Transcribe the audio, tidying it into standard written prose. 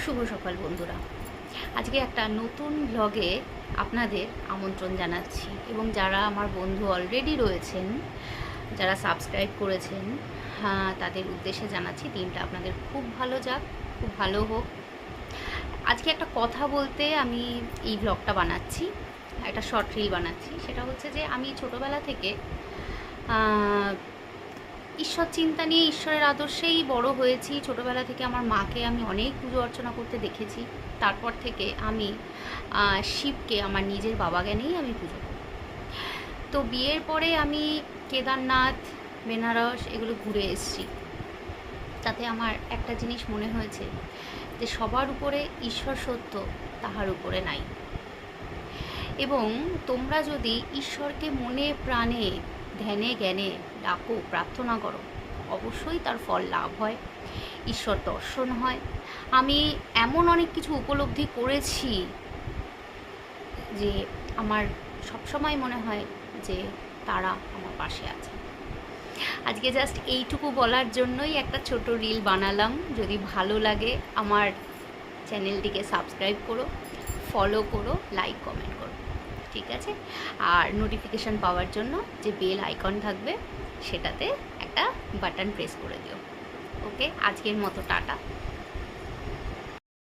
শুভ সকাল বন্ধুরা। আজকে একটা নতুন ব্লগে আপনাদের আমন্ত্রণ জানাচ্ছি এবং যারা আমার বন্ধু অলরেডি রয়েছেন, যারা সাবস্ক্রাইব করেছেন, তাদের উদ্দেশ্যে জানাচ্ছি দিনটা আপনাদের খুব ভালো যাক, খুব ভালো হোক। আজকে একটা কথা বলতে আমি এই ব্লগটা বানাচ্ছি, একটা শর্ট রিল বানাচ্ছি। সেটা হচ্ছে যে আমি ছোটোবেলা থেকে ঈশ্বর চিন্তা নিয়ে, ঈশ্বরের আদর্শেই বড় হয়েছি। ছোটোবেলা থেকে আমার মাকে আমি অনেক পুজো অর্চনা করতে দেখেছি। তারপর থেকে আমি শিবকে আমার নিজের বাবা জ্ঞানেই আমি পুজো করি। তো বিয়ের পরে আমি কেদারনাথ, বেনারস এগুলো ঘুরে এসেছি। তাতে আমার একটা জিনিস মনে হয়েছে যে সবার উপরে ঈশ্বর সত্য, তাহার উপরে নাই। এবং তোমরা যদি ঈশ্বরকে মনে প্রাণে ধ্যানে জ্ঞানে ডাকো, প্রার্থনা করো, অবশ্যই তার ফল লাভ হয়, ঈশ্বর দর্শন হয়। আমি এমন অনেক কিছু উপলব্ধি করেছি যে আমার সবসময় মনে হয় যে তারা আমার পাশে আছে। আজকে জাস্ট এইটুকু বলার জন্যই একটা ছোট রিল বানালাম। যদি ভালো লাগে আমার চ্যানেলটিকে সাবস্ক্রাইব করো, ফলো করো, লাইক কমেন্ট করো, ঠিক আছে? আর নোটিফিকেশান পাওয়ার জন্য যে বেল আইকন থাকবে সেটাতে একটা বাটন প্রেস করে দিও। ওকে, আজকের মতো টাটা।